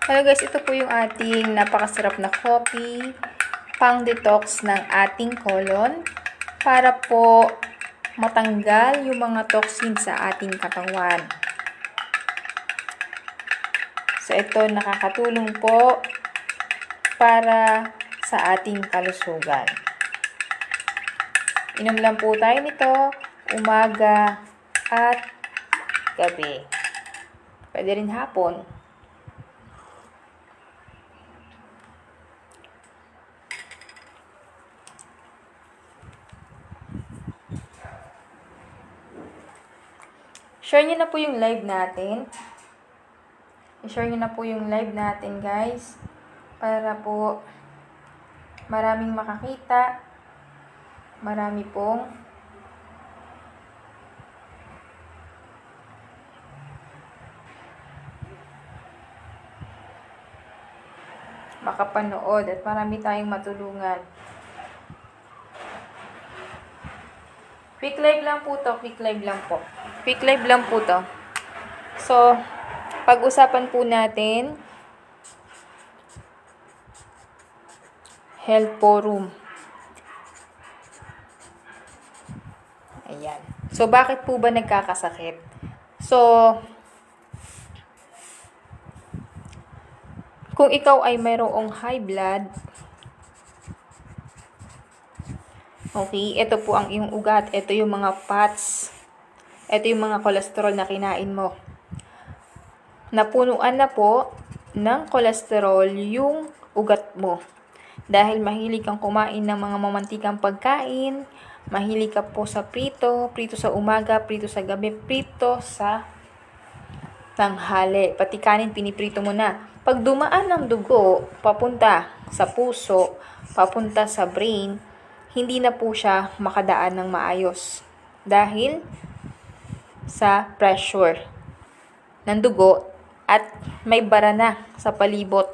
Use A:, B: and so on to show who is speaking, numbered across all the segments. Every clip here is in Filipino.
A: Hello guys, ito po yung ating napakasarap na coffee, pang-detox ng ating colon para po matanggal yung mga toxin sa ating katawan. So ito nakakatulong po para sa ating kalusugan. Inom lang po tayo nito umaga at gabi. Pwede rin hapon. Share nyo na po yung live natin. I-share nyo na po yung live natin, guys. Para po maraming makakita. Marami pong makapanood at marami tayong matulungan. Quick live lang po to. Quick live lang po. Quick live lang po to. So, pag-usapan po natin health forum. Ayan. So, bakit po ba nagkakasakit? So, kung ikaw ay mayroong high blood, okay, ito po ang iyong ugat. Ito yung mga fats. Ito yung mga cholesterol na kinain mo. Napunuan na po ng cholesterol yung ugat mo. Dahil mahilig kang kumain ng mga mamantikang pagkain, mahilig ka po sa prito, prito sa umaga, prito sa gabi, prito sa tanghali. Pati kanin piniprito mo na. Pag dumaan ng dugo, papunta sa puso, papunta sa brain, hindi na po siya makadaan ng maayos. Dahil sa pressure ng dugo at may bara na sa palibot.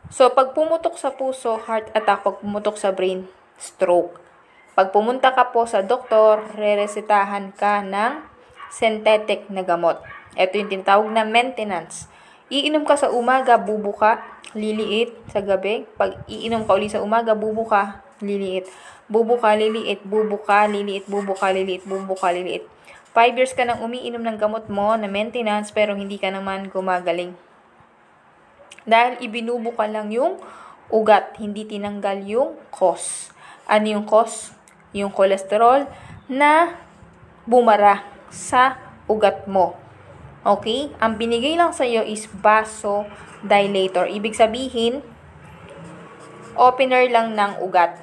A: So, pag pumutok sa puso, heart attack. Pag pumutok sa brain, stroke. Pag pumunta ka po sa doktor, re-resetahan ka ng synthetic na gamot. Ito yung tinatawag na maintenance. Iinom ka sa umaga, bubuka, liliit sa gabi. Pag iinom ka ulit sa umaga, bubuka, liliit. Bubuka, liliit, bubuka, liliit, bubuka, liliit, bubuka, liliit. 5 years ka nang umiinom ng gamot mo na maintenance pero hindi ka naman gumagaling. Dahil ibinubuka lang yung ugat, hindi tinanggal yung cause. Ano yung cause? Yung cholesterol na bumara sa ugat mo. Okay? Ang binigay lang sa iyo is vasodilator. Ibig sabihin, opener lang ng ugat.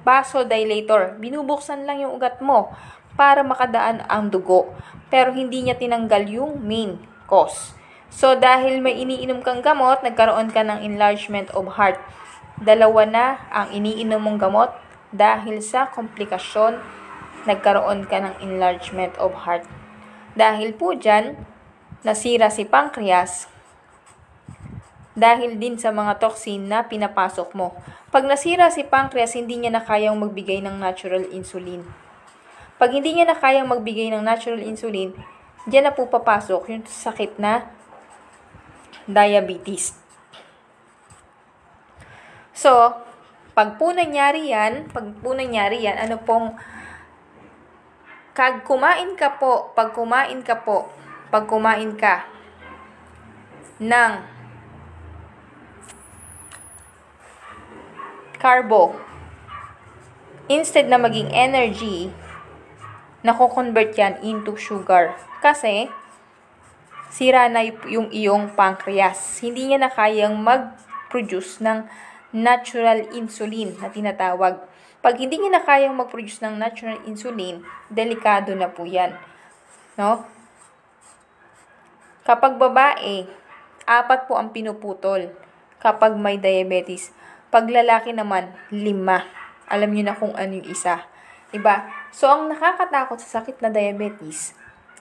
A: Vasodilator. Binubuksan lang yung ugat mo para makadaan ang dugo. Pero hindi niya tinanggal yung main cause. So, dahil may iniinom kang gamot, nagkaroon ka ng enlargement of heart. Dalawa na ang iniinom mong gamot dahil sa komplikasyon, nagkaroon ka ng enlargement of heart. Dahil po dyan, nasira si pancreas dahil din sa mga toxin na pinapasok mo. Pag nasira si pancreas, hindi niya na kayang magbigay ng natural insulin. Pag hindi niya na kayang magbigay ng natural insulin, diyan na po papasok yung sakit na diabetes. So, pag po nangyari yan, ano pong, pag kumain ka ng carbo, instead na maging energy, nako-convert yan into sugar. Kasi, sira na yung iyong pancreas. Hindi niya na kayang mag-produce ng natural insulin na tinatawag. Pag hindi niya na kayang mag-produce ng natural insulin, delikado na po yan. No? Kapag babae, 4 po ang pinuputol kapag may diabetes. Pag lalaki naman, 5. Alam niyo na kung ano yung isa. Diba? So, ang nakakatakot sa sakit na diabetes,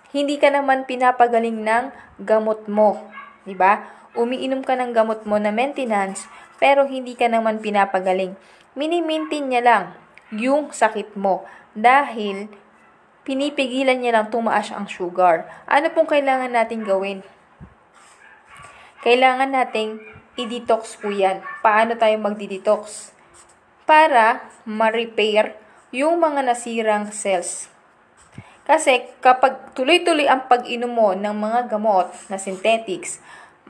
A: hindi ka naman pinapagaling ng gamot mo. Diba? Umiinom ka ng gamot mo na maintenance, pero hindi ka naman pinapagaling. Mini-maintain niya lang yung sakit mo dahil pinipigilan niya lang tumaas ang sugar. Ano pong kailangan natin gawin? kailangan nating i-detox po yan. Paano tayo magdi-detox? Para ma-repair yung mga nasirang cells. Kasi kapag tuloy-tuloy ang pag-inom mo ng mga gamot na synthetics,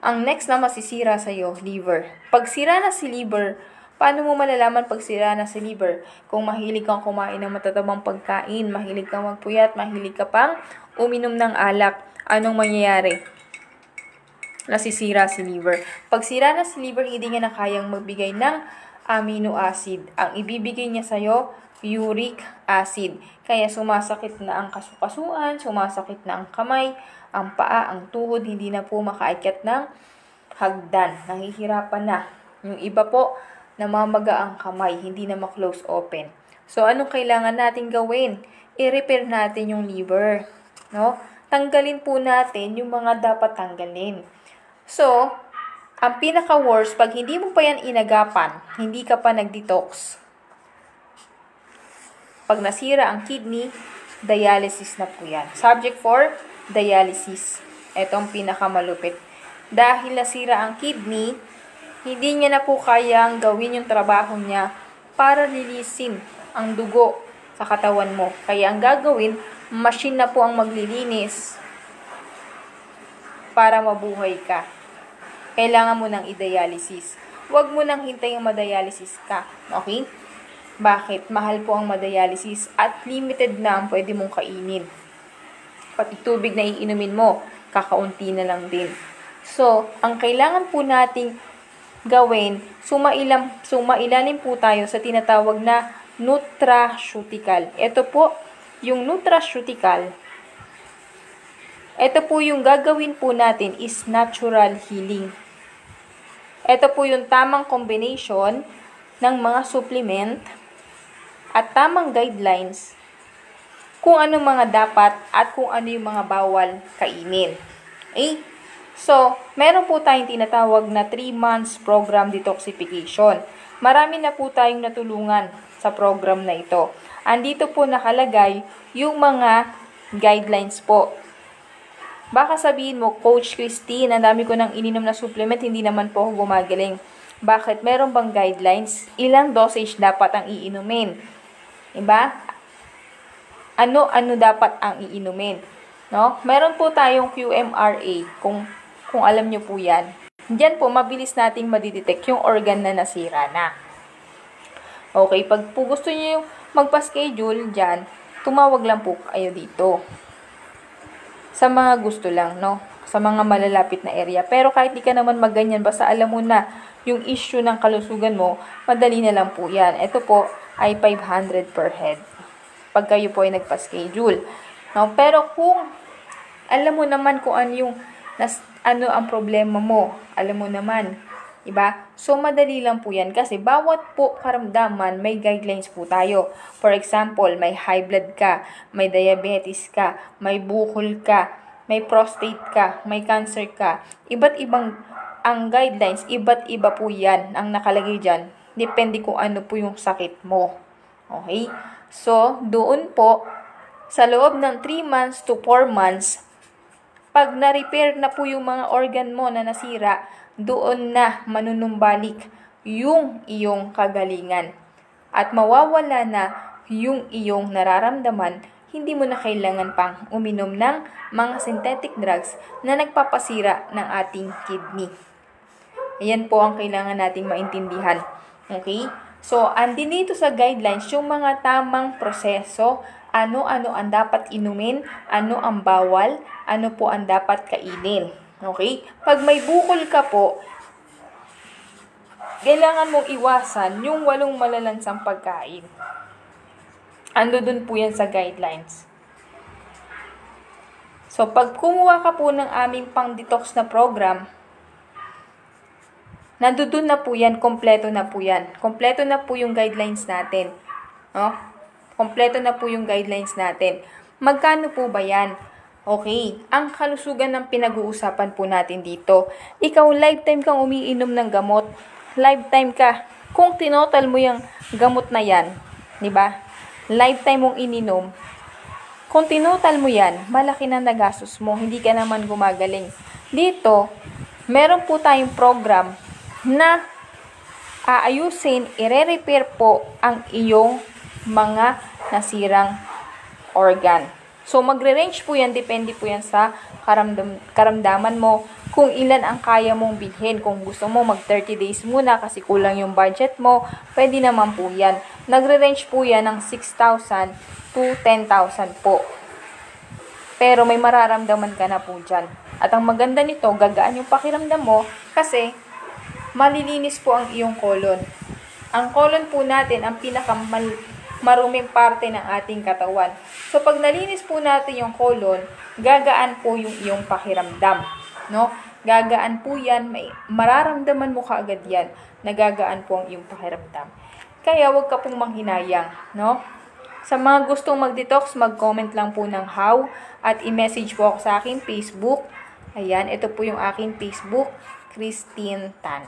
A: ang next na masisira sa'yo, liver. Pag sira na si liver, paano mo malalaman pag sira na si liver? Kung mahilig kang kumain ng matatabang pagkain, mahilig kang magpuyat, mahilig ka pang uminom ng alak, anong mangyayari? Nasisira si liver. Pag sira na si liver, hindi niya na kayang magbigay ng amino acid. Ang ibibigay niya sa'yo, uric acid. Kaya sumasakit na ang kasukasuan, sumasakit na ang kamay, ang paa, ang tuhod, hindi na po makaakyat ng hagdan. Nahihirapan na. Yung iba po, namamaga ang kamay, hindi na ma-close open. So, anong kailangan natin gawin? I-repair natin yung liver. No? Tanggalin po natin yung mga dapat tanggalin. So, ang pinaka-worst, pag hindi mo pa yan inagapan, hindi ka pa nag-detox. Pag nasira ang kidney, dialysis na po yan. Subject for dialysis. Ito ang pinakamalupit. Dahil nasira ang kidney, hindi niya na po kayang gawin yung trabaho niya para lilisin ang dugo sa katawan mo. Kaya ang gagawin, machine na po ang maglilinis para mabuhay ka. Kailangan mo nang i-dialysis. Huwag mo nang hintayin ma-dialysis ka. Okay? Bakit? Mahal po ang ma-dialysis at limited na ang pwede mong kainin. Pati tubig na iinumin mo, kakaunti na lang din. So, ang kailangan po nating gawin, sumailalim po tayo sa tinatawag na nutraceutical. Ito po, yung nutraceutical, ito po yung gagawin po natin is natural healing. Ito po yung tamang combination ng mga supplement at tamang guidelines kung ano mga dapat at kung ano yung mga bawal kainin. Okay? So, meron po tayong tinatawag na 3 months program detoxification. Marami na po tayong natulungan sa program na ito. Andito po nakalagay yung mga guidelines po. Baka sabihin mo, Coach Christine, ang dami ko nang ininom na supplement, hindi naman po ako gumagaling. Bakit? Meron bang guidelines? Ilang dosage dapat ang iinumin? Diba? Ano dapat ang iinumin? No? Meron po tayong QMRA, kung alam nyo po yan. Diyan po, mabilis nating madidetect yung organ na nasira na. Okay, pag po gusto nyo yung magpa-schedule dyan, tumawag lang po kayo dito. Sa mga gusto lang, no? Sa mga malalapit na area. Pero kahit di ka naman magganyan, basta alam mo na yung issue ng kalusugan mo, madali na lang po yan. Ito po ay 500 per head. Pag kayo po ay nagpa-schedule. No? Pero kung alam mo naman kung ano ang problema mo, alam mo naman, diba? So, madali lang po yan kasi bawat po karamdaman may guidelines po tayo. For example, may high blood ka, may diabetes ka, may bukol ka, may prostate ka, may cancer ka. Iba't ibang ang guidelines, iba't iba po yan ang nakalagay dyan. Depende kung ano po yung sakit mo. Okay? So, doon po, sa loob ng 3 months to 4 months, pag na-repair na po yung mga organ mo na nasira, doon na manunumbalik yung iyong kagalingan. At mawawala na yung iyong nararamdaman, hindi mo na kailangan pang uminom ng mga synthetic drugs na nagpapasira ng ating kidney. Ayan po ang kailangan nating maintindihan. Okay? So, andin dito sa guidelines yung mga tamang proseso, ano-ano ang dapat inumin, ano ang bawal, ano po ang dapat kainin. Okay? Pag may bukol ka po, kailangan mong iwasan yung 8 malalansang pagkain. Ando dun po yan sa guidelines. So, pag kumuha ka po ng aming pang-detox na program, nandun na po yan, kompleto na po yan. Kompleto na po yung guidelines natin. No? Kompleto na po yung guidelines natin. Magkano po ba yan? Okay, ang kalusugan ng pinag-uusapan po natin dito. Ikaw, lifetime kang umiinom ng gamot. Lifetime ka. Kung tinotal mo yung gamot na yan, di ba? Lifetime mong ininom. Kung tinotal mo yan, malaki na nagastos mo. Hindi ka naman gumagaling. Dito, meron po tayong program na aayusin, ire-repair po ang iyong mga nasirang organ. So, magre-range po yan, depende po yan sa karamdaman mo, kung ilan ang kaya mong bilhin. Kung gusto mo mag 30 days muna kasi kulang yung budget mo, pwede naman po yan. Nagre-range po yan ng 6,000 to 10,000 po. Pero may mararamdaman ka na po dyan. At ang maganda nito, gagaan yung pakiramdam mo kasi malilinis po ang iyong colon. Ang colon po natin ang maruming parte ng ating katawan. So, pag nalinis po natin yung colon, gagaan po yung iyong pakiramdam. No? Gagaan po yan, mararamdaman mo kaagad yan, nagagaan po ang iyong pakiramdam. Kaya, wag ka pong manghinayang. No? Sa mga gustong mag-detox, mag-comment lang po ng how at i-message po ako sa aking Facebook. Ayan, ito po yung aking Facebook, Christine Tan.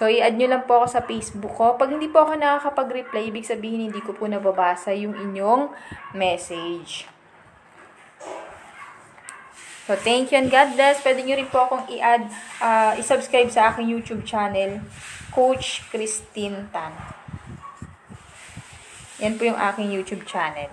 A: So, i-add nyo lang po ako sa Facebook ko. Pag hindi po ako nakakapag-reply, ibig sabihin hindi ko po nababasa yung inyong message. So, thank you and God bless. Pwede nyo rin po akong i-add, i-subscribe sa aking YouTube channel, Coach Christine Tan. Yan po yung aking YouTube channel.